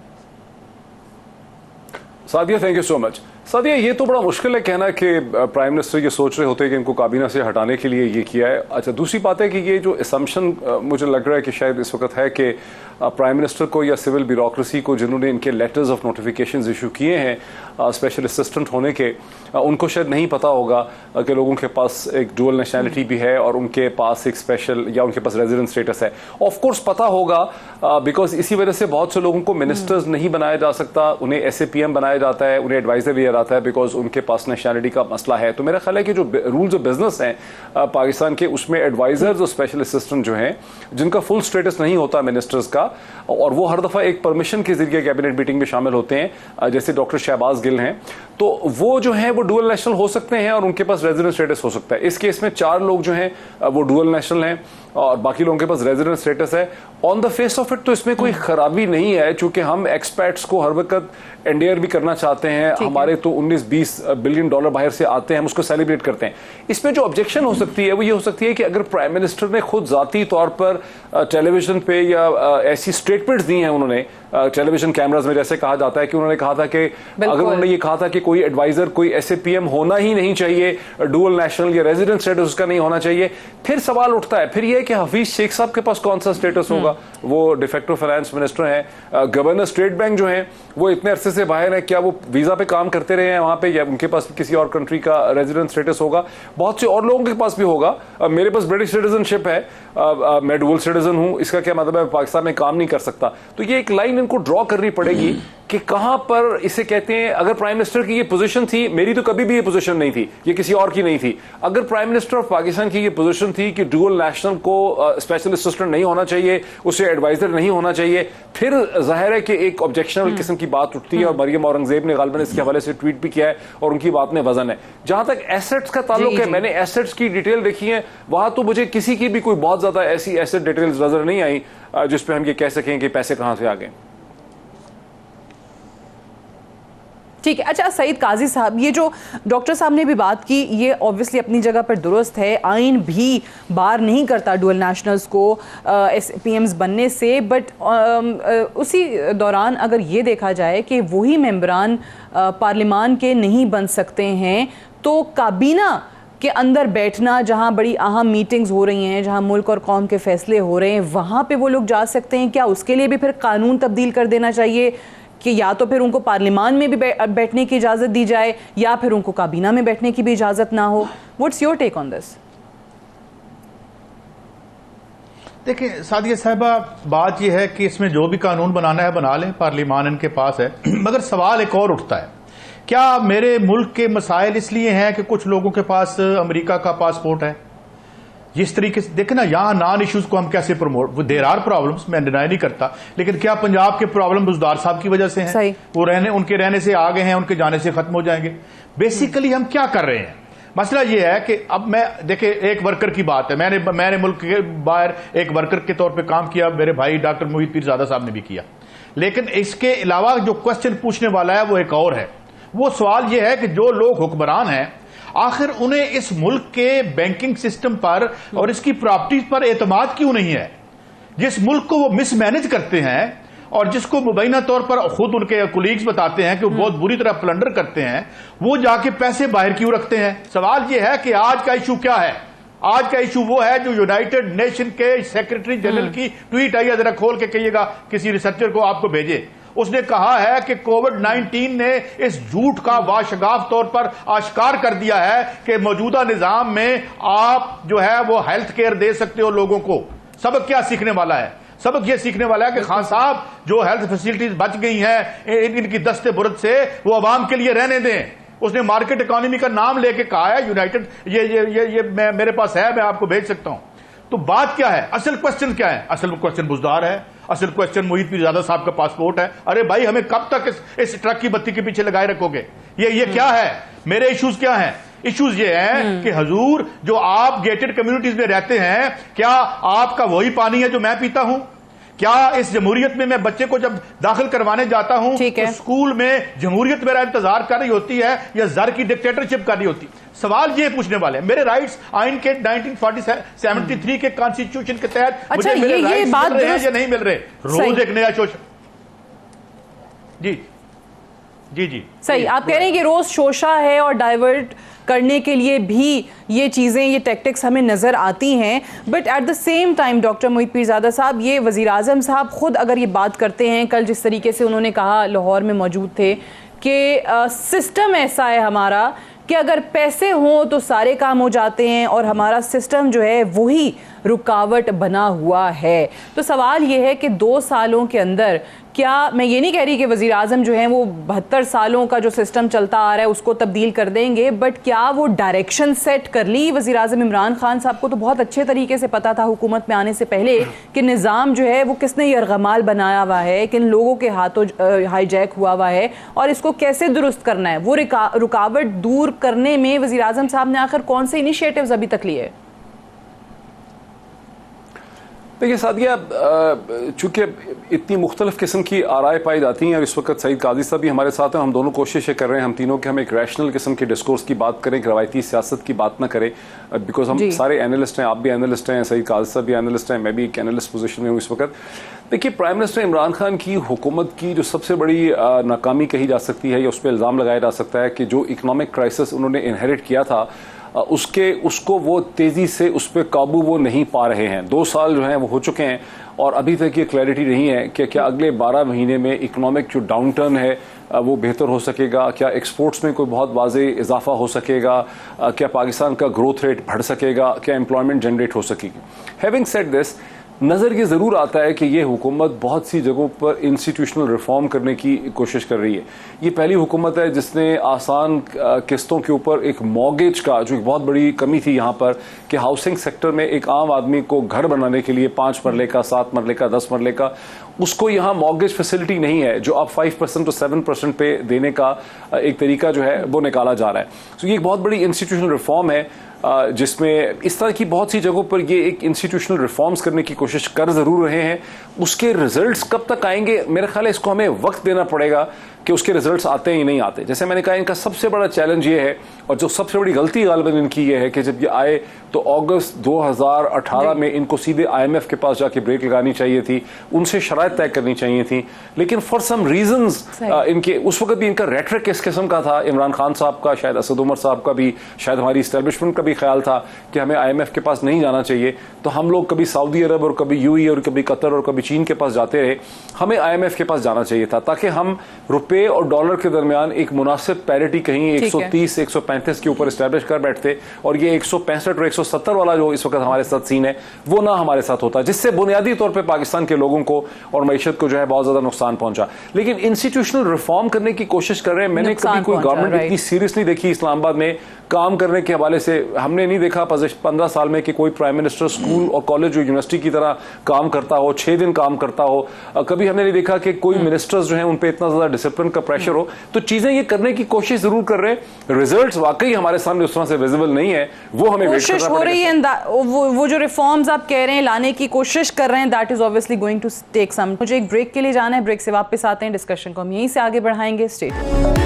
C: Sadia, thank you so much. Sadia, ये तो बड़ा मुश्किल है कहना कि प्राइम मिनिस्टर ये सोच रहे होते हैं कि इनको काबीना से हटाने के लिए ये किया है। अच्छा, दूसरी बात है कि ये जो असम्पशन मुझे लग रहा है कि शायद इस वक्त है कि प्राइम मिनिस्टर को या सिविल ब्यूरोक्रेसी को, जिन्होंने इनके लेटर्स ऑफ नोटिफिकेशंस इशू किए हैं स्पेशल असिस्टेंट होने के, उनको शायद नहीं पता होगा कि लोगों के पास एक डुअल नेशनैलिटी भी है और उनके पास एक स्पेशल या उनके पास रेजिडेंट स्टेटस है। ऑफ कोर्स पता होगा, बिकॉज इसी वजह से बहुत से लोगों को मिनिस्टर्स नहीं बनाया जा सकता, उन्हें SAPM बनाया जाता है, उन्हें एडवाइजर लिया जाता है, बिकॉज उनके पास नेशनैलिटी का मसला है। तो मेरा ख्याल है कि जो रूल्स ऑफ बिजनेस हैं पाकिस्तान के, उसमें एडवाइजर्स और स्पेशल असिस्टेंट जो हैं, जिनका फुल स्टेटस नहीं होता मिनिस्टर्स का, और वो हर दफ़ा एक परमिशन के जरिए कैबिनेट मीटिंग में शामिल होते हैं, जैसे डॉक्टर शहबाज गिल हैं, तो वो जो हैं वो डुअल नेशनल हो सकते हैं और उनके पास रेजिडेंट स्टेटस हो सकता है। इस केस में 4 लोग जो हैं वो डुअल नेशनल हैं और बाकी लोगों के पास रेजिडेंट स्टेटस है। On the face of it तो इसमें कोई खराबी नहीं है, चूंकि हम एक्सपर्ट्स को हर वक्त एंडेयर भी करना चाहते हैं। हमारे तो 19-20 बिलियन डॉलर बाहर से आते हैं, हम उसको सेलिब्रेट करते हैं। इसमें जो ऑब्जेक्शन हो सकती है वो ये हो सकती है कि अगर प्राइम मिनिस्टर ने खुद जाती तौर पर टेलीविजन पे या ऐसी स्टेटमेंट्स दी हैं उन्होंने टेलीविजन कैमरास में, जैसे कहा जाता है कि उन्होंने कहा था कि अगर उन्होंने ये कहा था कि कोई एडवाइजर, कोई SAPM होना ही नहीं चाहिए, डुअल नेशनल या रेजिडेंट स्टेटस उसका नहीं होना चाहिए, फिर सवाल उठता है फिर ये कि हफीज शेख साहब के पास कौन सा स्टेटस होगा? वो डिफेक्टो फाइनेंस मिनिस्टर हैं। गवर्नर स्टेट बैंक जो हैं वो इतने अरसे से बाहर है, क्या वो वीजा पे काम करते रहे हैं वहां पे, या उनके पास किसी और कंट्री का रेजिडेंट स्टेटस होगा? बहुत से और लोगों के पास भी होगा। मेरे पास ब्रिटिश सिटीजनशिप है, मैं डुअल सिटीजन हूं, इसका क्या मतलब है पाकिस्तान में काम नहीं कर सकता? तो ये एक लाइन इनको ड्रॉ करनी पड़ेगी कि कहां पर इसे कहते हैं। अगर प्राइम मिनिस्टर की ये पोजीशन थी, मेरी तो कभी भी ये पोजीशन नहीं थी, ये किसी और की नहीं थी, अगर प्राइम मिनिस्टर ऑफ पाकिस्तान की ये पोजीशन थी कि डुअल नेशनल को स्पेशल असिस्टेंट नहीं होना चाहिए, उसे एडवाइजर नहीं होना चाहिए, फिर जाहिर है कि एक ऑब्जेक्शनल किस्म की बात उठती है। और मरियम औरंगजेब ने गालिबन इसके हवाले से ट्वीट भी किया है और उनकी बात में वजन है। जहां तक एसेट्स का ताल्लुक है, मैंने एसेट्स की डिटेल देखी है, वहां तो मुझे किसी की भी कोई बहुत ज्यादा ऐसी एसेट डिटेल्स नजर नहीं आई जिसपे हम ये कह सकें कि पैसे कहां से आ गए।
A: ठीक है। अच्छा सईद काजी साहब, ये जो डॉक्टर साहब ने भी बात की, ये ऑब्वियसली अपनी जगह पर दुरुस्त है, आइन भी बार नहीं करता डुअल नेशनल्स को SAPMs बनने से, बट उसी दौरान अगर ये देखा जाए कि वही मेंबरान पार्लिमान के नहीं बन सकते हैं, तो काबीना के अंदर बैठना, जहां बड़ी अहम मीटिंग्स हो रही हैं, जहां मुल्क और कौम के फैसले हो रहे हैं, वहां पे वो लोग जा सकते हैं? क्या उसके लिए भी फिर कानून तब्दील कर देना चाहिए कि या तो फिर उनको पार्लियामान में भी बैठने की इजाज़त दी जाए या फिर उनको काबीना में बैठने की भी इजाज़त ना हो? What's your take on this?
D: देखिए सादिया साहिबा, बात यह है कि इसमें जो भी कानून बनाना है बना लें, पार्लियामान इनके पास है। मगर सवाल एक और उठता है, क्या मेरे मुल्क के मसाइल इसलिए हैं कि कुछ लोगों के पास अमेरिका का पासपोर्ट है? जिस तरीके से देखे ना, यहां नॉन इश्यूज को हम कैसे प्रमोट, देर आर प्रॉब्लम्स, मैं डिनाई नहीं करता, लेकिन क्या पंजाब के प्रॉब्लम बुजदार साहब की वजह से हैं? वो उनके रहने से आ गए हैं, उनके जाने से खत्म हो जाएंगे? बेसिकली हम क्या कर रहे हैं? मसला यह है कि अब मैं देखिए, एक वर्कर की बात है, मैंने मुल्क के बाहर एक वर्कर के तौर पे काम किया, मेरे भाई डॉक्टर मोहित पीरजादा साहब ने भी किया, लेकिन इसके अलावा जो क्वेश्चन पूछने वाला है वो एक और है। वो सवाल यह है कि जो लोग हुक्मरान हैं, आखिर उन्हें इस मुल्क के बैंकिंग सिस्टम पर और इसकी प्रॉपर्टीज पर एतमाद क्यों नहीं है? जिस मुल्क को वो मिसमैनेज करते हैं और जिसको मुबैना तौर पर खुद उनके कोलीग्स बताते हैं कि वो बहुत बुरी तरह प्लंडर करते हैं, वो जाके पैसे बाहर क्यों रखते हैं? सवाल ये है कि आज का इशू क्या है? आज का इशू वो है जो यूनाइटेड नेशन के सेक्रेटरी जनरल की ट्वीट आई है, जरा खोल के कहिएगा, किसी रिसर्चर को आपको भेजे। उसने कहा है कि कोविड-19 ने इस झूठ का वाशगाफ तौर पर आश्कार कर दिया है कि मौजूदा निजाम में आप जो है वो हेल्थ केयर दे सकते हो लोगों को। सबक क्या सीखने वाला है? सबक यह सीखने वाला है कि खान साहब, जो हेल्थ फैसिलिटीज बच गई हैं इनकी दस्ते बुरद से, वो आवाम के लिए रहने दें। उसने मार्केट इकोनॉमी का नाम लेके कहा है यूनाइटेड, ये मेरे पास है, मैं आपको भेज सकता हूं। तो बात क्या है? असल क्वेश्चन क्या है? असल क्वेश्चन बुजदार है, असल क्वेश्चन मोहित पीरजादा साहब का पासपोर्ट है। अरे भाई, हमें कब तक इस ट्रक की बत्ती के पीछे लगाए रखोगे? ये क्या है? मेरे इश्यूज क्या हैं? इश्यूज ये हैं कि हजूर, जो आप गेटेड कम्युनिटीज में रहते हैं, क्या आपका वही पानी है जो मैं पीता हूं? क्या इस जमहूरियत में मैं बच्चे को जब दाखिल करवाने जाता हूं तो स्कूल में जमहूरियत मेरा इंतजार कर रही होती है या जर की डिक्टेटरशिप कर रही होती? सवाल ये पूछने वाले हैं। मेरे राइट्स आइन के 1973 के कॉन्स्टिट्यूशन के तहत मुझे मेरे राइट्स मिल रहे हैं या नहीं मिल रहे? रोज एक नया शोषण। जी जी जी
A: सही, आप कह रहे हैं कि रोज शोषा है और डाइवर्ट करने के लिए भी ये चीज़ें, ये टैक्टिक्स हमें नज़र आती हैं। But at the same time doctor Mohit Pirzada साहब, ये वज़ीर आज़म साहब खुद अगर ये बात करते हैं, कल जिस तरीके से उन्होंने कहा, लाहौर में मौजूद थे, कि सिस्टम ऐसा है हमारा कि अगर पैसे हों तो सारे काम हो जाते हैं और हमारा सिस्टम जो है वही रुकावट बना हुआ है। तो सवाल ये है कि 2 सालों के अंदर, क्या, मैं ये नहीं कह रही कि वज़ीर आज़म जो हैं वो 72 सालों का जो सिस्टम चलता आ रहा है उसको तब्दील कर देंगे, बट क्या वो डायरेक्शन सेट कर ली? वज़ीर आज़म इमरान खान साहब को तो बहुत अच्छे तरीके से पता था हुकूमत में आने से पहले कि निज़ाम जो है वो किसने यरगमाल बनाया हुआ है, किन लोगों के हाथों हाईजैक हुआ है और इसको कैसे दुरुस्त करना है। वो रुकावट दूर करने में वज़ीर आज़म साहब ने आखिर कौन से इनिशिएटिव्स अभी तक लिए?
C: देखिए सादिया, चूंकि इतनी मुख्तलिफ किस्म की आराय पाई जाती हैं और इस वक्त सईद काजी साहब भी हमारे साथ हैं, हम दोनों कोशिश कर रहे हैं हम तीनों कि हम एक रैशनल किस्म के डिस्कोर्स की बात करें, एक रवायती सियासत की बात ना करें, बिकॉज हम सारे एनालिस्ट हैं, आप भी एनालिस्ट हैं, सईद काजी साहब भी एनालिस्ट हैं, मैं भी एक एनालिस्ट पोजीशन में हूँ इस वक्त। देखिए, प्राइम मिनिस्टर इमरान खान की हुकूमत की जो सबसे बड़ी नाकामी कही जा सकती है या उस पर इल्ज़ाम लगाया जा सकता है कि जो इकनॉमिक क्राइसिस उन्होंने इनहेरिट किया था, उसको वो तेज़ी से उस पर काबू वो नहीं पा रहे हैं। 2 साल जो हैं वो हो चुके हैं और अभी तक ये क्लैरिटी नहीं है कि क्या अगले 12 महीने में इकोनॉमिक जो डाउन टर्न है वो बेहतर हो सकेगा, क्या एक्सपोर्ट्स में कोई बहुत वाज़ेह इजाफा हो सकेगा, क्या पाकिस्तान का ग्रोथ रेट बढ़ सकेगा, क्या एम्प्लॉयमेंट जनरेट हो सकेगी। हैविंग सेड दिस, नज़र ये ज़रूर आता है कि ये हुकूमत बहुत सी जगहों पर इंस्टीट्यूशनल रिफॉर्म करने की कोशिश कर रही है। ये पहली हुकूमत है जिसने आसान किस्तों के ऊपर एक मॉर्गेज का, जो एक बहुत बड़ी कमी थी यहाँ पर, कि हाउसिंग सेक्टर में एक आम आदमी को घर बनाने के लिए 5 मरले का, 7 मरले का, 10 मरले का, उसको यहाँ मॉर्गेज फैसिलिटी नहीं है जो अब 5% तो 7% पे देने का एक तरीका जो है वो निकाला जा रहा है। तो ये एक बहुत बड़ी इंस्टीट्यूशनल रिफॉर्म है जिसमें इस तरह की बहुत सी जगहों पर ये एक इंस्टीट्यूशनल रिफॉर्म्स करने की कोशिश कर ज़रूर रहे हैं। उसके रिजल्ट्स कब तक आएंगे, मेरे ख्याल है इसको हमें वक्त देना पड़ेगा कि उसके रिजल्ट्स आते हैं या नहीं आते। जैसे मैंने कहा, इनका सबसे बड़ा चैलेंज ये है, और जो सबसे बड़ी गलती गालिबन इनकी ये है कि जब ये आए तो अगस्त 2018 में इनको सीधे IMF के पास जाके ब्रेक लगानी चाहिए थी, उनसे शराइत तय करनी चाहिए थी, लेकिन फॉर सम रीजंस इनके उस वक्त भी इनका रेटरिक इस किस्म का था, इमरान खान साहब का, शायद असद उमर साहब का भी, शायद हमारी इस्टेब्लिशमेंट का भी कभी ख्याल था कि हमें IMF के पास नहीं जाना चाहिए, तो हम लोग कभी सऊदी अरब और कभी UAE और कभी कतर और कभी चीन के पास जाते रहे। हमें IMF के पास जाना चाहिए था ताकि हम रुपए और डॉलर के दरमियान एक मुनासिब पैरिटी कहीं 130 135 के ऊपर स्टैब्लिश कर बैठते, और ये 165 और 170 वाला जो इस वक्त हमारे साथ सीन है वो ना हमारे साथ होता, जिससे बुनियादी तौर पर पाकिस्तान के लोगों को और मईशत को जो है बहुत ज्यादा नुकसान पहुंचा। लेकिन इंस्टीट्यूशनल रिफॉर्म करने की कोशिश कर रहे हैं। मैंने कभी कोई गवर्नमेंट इतनी सीरियसली देखी इस्लामाबाद में काम करने के हवाले से हमने नहीं देखा 15 साल में कि कोई प्राइम मिनिस्टर स्कूल और कॉलेज और यूनिवर्सिटी की तरह काम करता हो, 6 दिन काम करता हो। कभी हमने नहीं देखा कि कोई मिनिस्टर्स जो हैं उन पे इतना ज्यादा डिसिप्लिन का प्रेशर हो। तो चीजें ये करने की कोशिश जरूर कर रहे हैं, रिजल्ट्स वाकई हमारे सामने उस तरह से विजिबल नहीं है, वो हमें
A: कोशिश हो रही है। वो जो रिफॉर्म्स आप कह रहे हैं लाने की कोशिश कर रहे हैं, that is obviously going to take some. मुझे एक ब्रेक के लिए जाना है, ब्रेक से वापस आते हैं, डिस्कशन को हम यहीं से आगे बढ़ाएंगे। Stay tuned.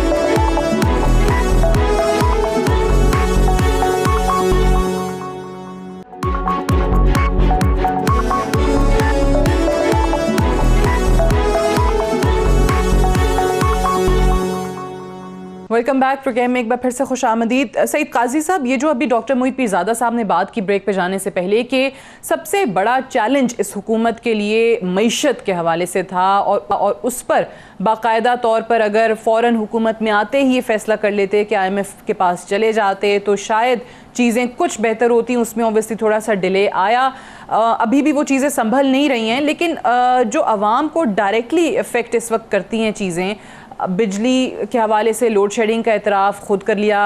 A: Welcome back programme में एक बार फिर से खुश आमदीद। सईद काजी साहब, ये जो अभी डॉक्टर मोहित पीरजादा साहब ने बात की ब्रेक पे जाने से पहले कि सबसे बड़ा चैलेंज इस हुकूमत के लिए मईशत के हवाले से था और उस पर बाकायदा तौर पर अगर फ़ौरन हुकूमत में आते ही ये फैसला कर लेते कि IMF के पास चले जाते तो शायद चीज़ें कुछ बेहतर होती। उसमें ऑब्वियसली थोड़ा सा डिले आया, अभी भी वो चीज़ें संभल नहीं रही हैं, लेकिन जो आवाम को डायरेक्टली इफ़ेक्ट इस वक्त करती हैं चीज़ें, बिजली के हवाले से लोड शेडिंग का इतराफ़ खुद कर लिया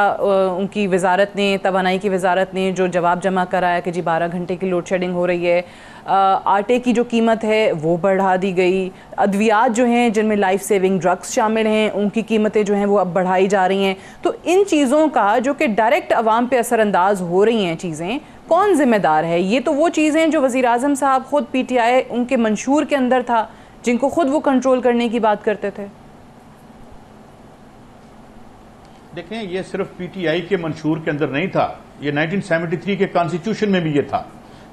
A: उनकी वजारत ने, तवानाई की वजारत ने जो जवाब जमा कराया कि जी 12 घंटे की लोड शेडिंग हो रही है। आटे की जो कीमत है वो बढ़ा दी गई। अद्वियात जो हैं जिनमें लाइफ सेविंग ड्रग्स शामिल हैं उनकी कीमतें जो हैं वो अब बढ़ाई जा रही हैं। तो इन चीज़ों का जो कि डायरेक्ट आवाम पे असरअंदाज हो रही हैं चीज़ें, कौन जिम्मेदार है? ये तो वो चीज़ें जो वज़ीर आज़म साहब खुद PTI उनके मंशूर के अंदर था, जिनको खुद वो कंट्रोल करने की बात करते थे।
D: देखें, ये सिर्फ PTI के मंशूर के अंदर नहीं था, ये 1973 के कॉन्स्टिट्यूशन में भी ये था।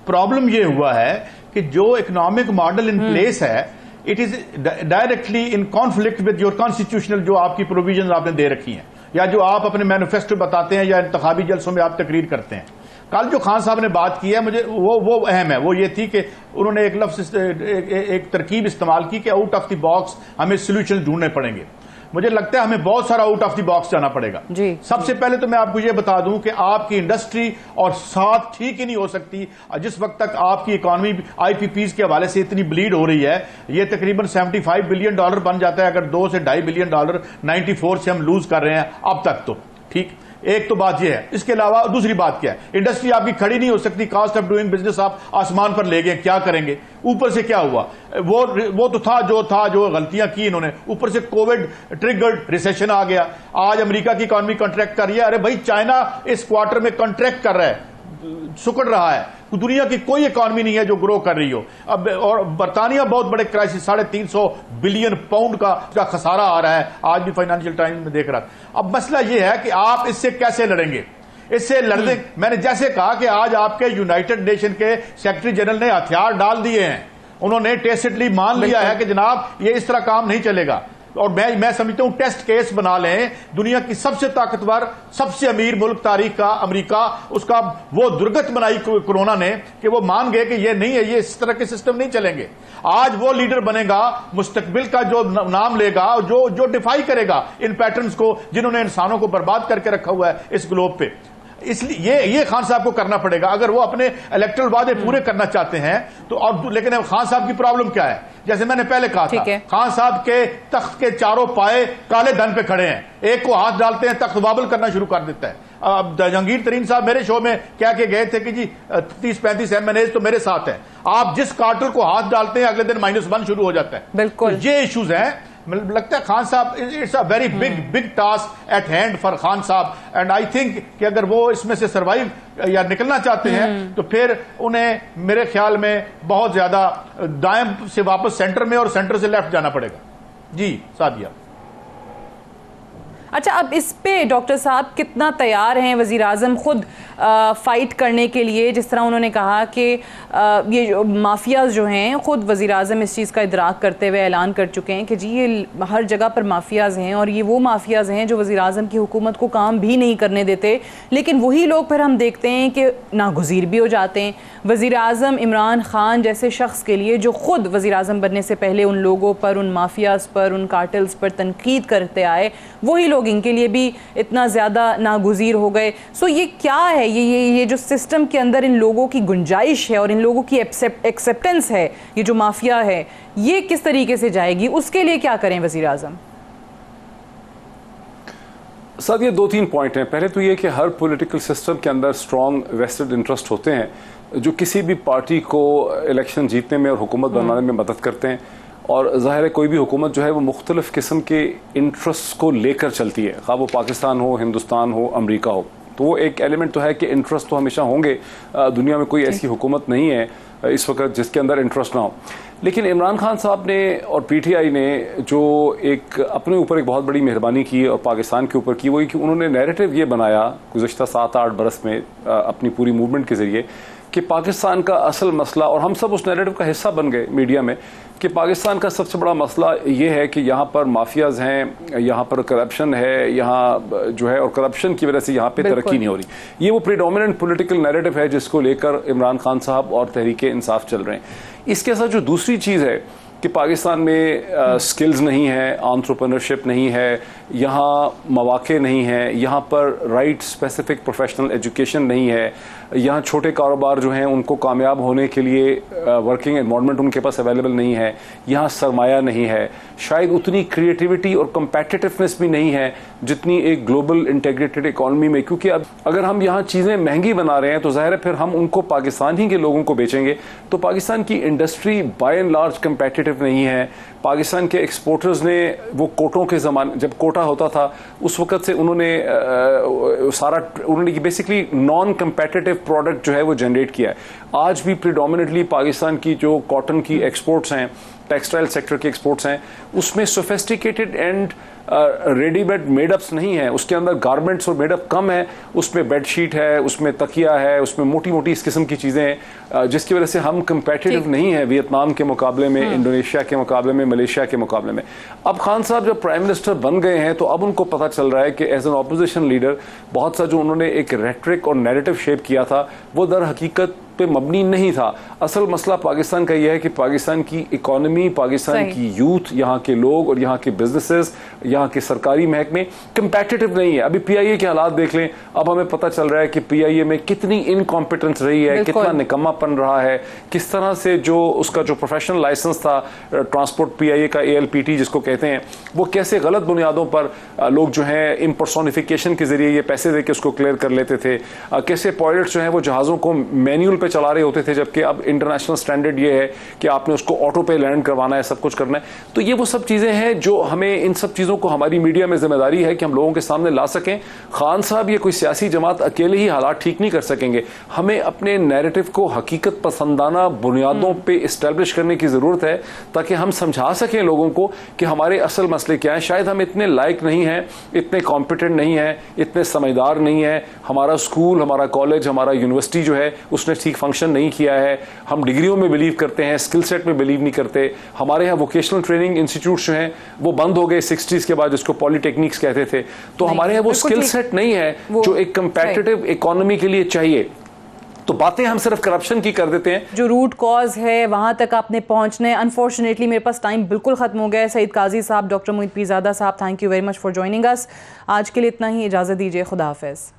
D: प्रॉब्लम ये हुआ है कि जो इकोनॉमिक मॉडल इन प्लेस है, it is directly in conflict with your constitutional जो आपकी प्रोविजन आपने दे रखी हैं, या जो आप अपने मैनिफेस्टो बताते हैं या इंतखाबी जलसों में आप तकरीर करते हैं। कल जो खान साहब ने बात की है, मुझे वो अहम है। वो ये थी कि उन्होंने एक लफ्ज एक तरकीब इस्तेमाल की कि आउट ऑफ द बॉक्स हमें सोल्यूशन ढूंढने पड़ेंगे। मुझे लगता है हमें बहुत सारा आउट ऑफ द बॉक्स जाना पड़ेगा। सबसे पहले तो मैं आपको ये बता दूं कि आपकी इंडस्ट्री और साथ ठीक ही नहीं हो सकती जिस वक्त तक आपकी इकोनॉमी IPPs के हवाले से इतनी ब्लीड हो रही है। ये तकरीबन $75 बिलियन बन जाता है अगर $2 से $2.5 बिलियन 94 से हम लूज कर रहे हैं अब तक। तो ठीक, एक तो बात यह है। इसके अलावा दूसरी बात क्या है, इंडस्ट्री आपकी खड़ी नहीं हो सकती, कॉस्ट ऑफ डूइंग बिजनेस आप आसमान पर ले गए, क्या करेंगे? ऊपर से क्या हुआ, वो तो था जो गलतियां की इन्होंने, ऊपर से कोविड ट्रिगर्ड रिसेशन आ गया। आज अमेरिका की इकॉनमी कॉन्ट्रैक्ट कर रही है। अरे भाई, चाइना इस क्वार्टर में कॉन्ट्रैक्ट कर रहा है, सुकड़ रहा है। दुनिया की कोई इकॉनमी नहीं है जो ग्रो कर रही हो। अब और बर्तानिया बहुत बड़े क्राइसिस, £350 बिलियन का खसारा आ रहा है, आज भी फाइनेंशियल टाइम्स में देख रहा। अब मसला यह है कि आप इससे कैसे लड़ेंगे। इससे लड़ने, मैंने जैसे कहा कि आज आपके यूनाइटेड नेशन के सेक्रेटरी जनरल ने हथियार डाल दिए हैं, उन्होंने टेसिटली मान लिया है कि जनाब ये इस तरह काम नहीं चलेगा। और मैं समझता हूं टेस्ट केस बना लें, दुनिया की सबसे ताकतवर सबसे अमीर मुल्क तारीख का अमेरिका, उसका वो दुर्गत बनाई कोरोना ने कि वो मान गए कि ये नहीं है, ये इस तरह के सिस्टम नहीं चलेंगे। आज वो लीडर बनेगा मुस्तकबिल का जो नाम लेगा, जो डिफाई करेगा इन पैटर्न्स को जिन्होंने इंसानों को बर्बाद करके रखा हुआ है इस ग्लोब पे। इसलिए ये खान साहब को करना पड़ेगा अगर वो अपने इलेक्टोरल वादे पूरे करना चाहते हैं तो। और लेकिन खान साहब की प्रॉब्लम क्या है, जैसे मैंने पहले कहा था, खान साहब के तख्त के चारों पाए काले धन पे खड़े हैं। एक को हाथ डालते हैं, तख्त वाबल करना शुरू कर देता है। अब जहांगीर तरीन साहब मेरे शो में कह के गए थे कि जी 30-35 MNAs तो मेरे साथ हैं। आप जिस कार्टर को हाथ डालते हैं अगले दिन -1 शुरू हो जाता है।
A: बिल्कुल,
D: ये इश्यूज हैं। लगता है खान साहब, it's a very big task at hand for Khan साहब, एंड आई थिंक कि अगर वो इसमें से सर्वाइव या निकलना चाहते हैं तो फिर उन्हें मेरे ख्याल में बहुत ज्यादा दाएं से वापस सेंटर में और सेंटर से लेफ्ट जाना पड़ेगा। जी सादिया,
A: अच्छा, अब इस पे डॉक्टर साहब कितना तैयार हैं वज़ीर आज़म खुद फ़ाइट करने के लिए? जिस तरह उन्होंने कहा कि ये जो माफियाज जो हैं, खुद वज़ीर आज़म इस चीज़ का इदराक करते हुए ऐलान कर चुके हैं कि जी ये हर जगह पर माफियाज हैं और ये वो माफियाज हैं जो वज़ीर आज़म की हुकूमत को काम भी नहीं करने देते, लेकिन वही लोग फिर हम देखते हैं कि नागुज़ीर भी हो जाते हैं। वज़ीर आज़म इमरान ख़ान जैसे शख्स के लिए जो ख़ुद वज़ीर आज़म बनने से पहले उन लोगों पर, उन माफियाज पर, उन कार्टल्स पर तनकीद करते आए, वही लोग इनके लिए भी इतना ज़्यादा नागुज़ीर हो गए। सो ये क्या है, ये जो सिस्टम के अंदर इन लोगों की गुंजाइश है और इन लोगों की एक्सेप्टेंस है, ये जो माफिया है ये किस तरीके से जाएगी, उसके लिए क्या करें वज़ीर आज़म?
C: सर, ये 2-3 पॉइंट हैं। पहले तो ये कि हर पॉलिटिकल सिस्टम के अंदर स्ट्रॉन्ग वेस्टेड इंटरेस्ट होते हैं जो किसी भी पार्टी को इलेक्शन जीतने में और हुकूमत बनाने में मदद करते हैं, और ज़ाहिर है कोई भी हुकूमत जो है वो मुख्तलिफ किस्म के इंटरेस्ट को लेकर चलती है, खा वो पाकिस्तान हो, हिंदुस्तान हो, अमरीका हो। तो वो एक एलिमेंट तो है कि इंटरेस्ट तो हमेशा होंगे। दुनिया में कोई ऐसी हुकूमत नहीं है इस वक्त जिसके अंदर इंटरेस्ट ना हो। लेकिन इमरान खान साहब ने और पीटीआई ने जो एक अपने ऊपर एक बहुत बड़ी मेहरबानी की और पाकिस्तान के ऊपर की, वो कि उन्होंने नैरेटिव ये बनाया गुज़श्ता 7-8 बरस में अपनी पूरी मूवमेंट के ज़रिए कि पाकिस्तान का असल मसला, और हम सब उस नैरेटिव का हिस्सा बन गए मीडिया में, कि पाकिस्तान का सबसे बड़ा मसला ये है कि यहाँ पर माफियाज हैं, यहाँ पर करप्शन है, यहाँ जो है, और करप्शन की वजह से यहाँ पे तरक्की नहीं हो रही। ये वो प्रीडोमिनेंट पॉलिटिकल नैरेटिव है जिसको लेकर इमरान खान साहब और तहरीक इंसाफ चल रहे हैं। इसके साथ जो दूसरी चीज़ है कि पाकिस्तान में स्किल्स नहीं है, एंटरप्रेन्योरशिप नहीं है, यहाँ मौके नहीं है, यहाँ पर राइट स्पेसिफिक प्रोफेशनल एजुकेशन नहीं है, यहाँ छोटे कारोबार जो हैं उनको कामयाब होने के लिए वर्किंग एनवायरनमेंट उनके पास अवेलेबल नहीं है, यहाँ सरमाया नहीं है, शायद उतनी क्रिएटिविटी और कम्पेटिटिवनेस भी नहीं है जितनी एक ग्लोबल इंटीग्रेटेड इकॉनमी में। क्योंकि अब अगर हम यहाँ चीज़ें महंगी बना रहे हैं तो ज़ाहिर है फिर हम उनको पाकिस्तान ही के लोगों को बेचेंगे, तो पाकिस्तान की industry by and large competitive नहीं है। पाकिस्तान के एक्सपोर्टर्स ने वो कोटों के ज़माने, जब कोटा होता था उस वक़्त से उन्होंने बेसिकली नॉन कम्पेटिटिव प्रोडक्ट जो है वो जनरेट किया है। आज भी प्रीडोमिनेटली पाकिस्तान की जो कॉटन की एक्सपोर्ट्स हैं, टेक्सटाइल सेक्टर के एक्सपोर्ट्स हैं, उसमें सोफिस्टिकेटेड एंड रेडीमेड मेडअप्स नहीं है, उसके अंदर गारमेंट्स और मेडअप कम है, उसमें बेडशीट है, उसमें तकिया है, उसमें मोटी मोटी इस किस्म की चीज़ें हैं, जिसकी वजह से हम कंपेटिटिव नहीं है वियतनाम के मुकाबले में, इंडोनेशिया के मुकाबले में, मलेशिया के मुकाबले में। अब खान साहब जब प्राइम मिनिस्टर बन गए हैं तो अब उनको पता चल रहा है कि एज एन ऑपोजिशन लीडर बहुत सा जो उन्होंने एक रेटरिक और नैरेटिव शेप किया था वो दर हकीकत पे मबनी नहीं था। असल मसला पाकिस्तान का यह है कि पाकिस्तान की इकोनॉमी, पाकिस्तान की यूथ, यहाँ के लोग और यहाँ के बिजनेसेस, यहाँ के सरकारी महकमे कंपेटिटिव नहीं है। अभी पीआईए के हालात देख लें, अब हमें पता चल रहा है कि पीआईए में कितनी इनकॉम्पिटेंस रही है, कितना निकम्मापन रहा है, किस तरह से जो उसका जो प्रोफेशनल लाइसेंस था ट्रांसपोर्ट पीआईए का ALPT जिसको कहते हैं, वो कैसे गलत बुनियादों पर लोग जो है इम्पर्सोनिफिकेशन के जरिए ये पैसे दे के उसको क्लियर कर लेते थे, कैसे पायलट्स जो है वो जहाज़ों को मैनुअल पे चला रहे होते थे, जबकि अब इंटरनेशनल स्टैंडर्ड ये है कि आपने उसको ऑटो पे लैंड करवाना है, सब कुछ करना है। तो ये वो सब चीजें हैं जो हमें, इन सब चीजों को हमारी मीडिया में जिम्मेदारी है कि हम लोगों के सामने ला सकें। खान साहब ये कोई सियासी जमात अकेले ही हालात ठीक नहीं कर सकेंगे, हमें अपने नैरेटिव को हकीकत पसंदाना बुनियादों पे इस्टेब्लिश करने की जरूरत है ताकि हम समझा सकें लोगों को कि हमारे असल मसले क्या है। शायद हम इतने लायक नहीं हैं, इतने कॉम्पिटेंट नहीं हैं, इतने समझदार नहीं है, हमारा स्कूल, हमारा कॉलेज, हमारा यूनिवर्सिटी जो है उसने ठीक फंक्शन नहीं किया है, हम डिग्रियों में बिलीव करते हैं, स्किल सेट में बिलीव नहीं करते। हमारे यहाँ वोकेशनल ट्रेनिंग इंस्टीट्यूट्स जो हैं वो बंद हो गए 60s के बाद, जिसको पॉलिटेक्निक्स कहते थे। तो हमारे यहाँ वो स्किल सेट नहीं है जो एक कंपेटिटिव इकोनॉमी के लिए चाहिए। तो बातें हम सिर्फ करप्शन की कर देते हैं,
A: जो रूट कॉज है वहां तक आपने पहुंचना है। अनफॉर्चुनेटली मेरे पास टाइम बिल्कुल खत्म हो गया है। सईद काजी साहब, डॉक्टर मोहित पीरजादा साहब, thank you very much for joining अस। आज के लिए इतना ही, इजाजत दीजिए, खुदा हाफिज।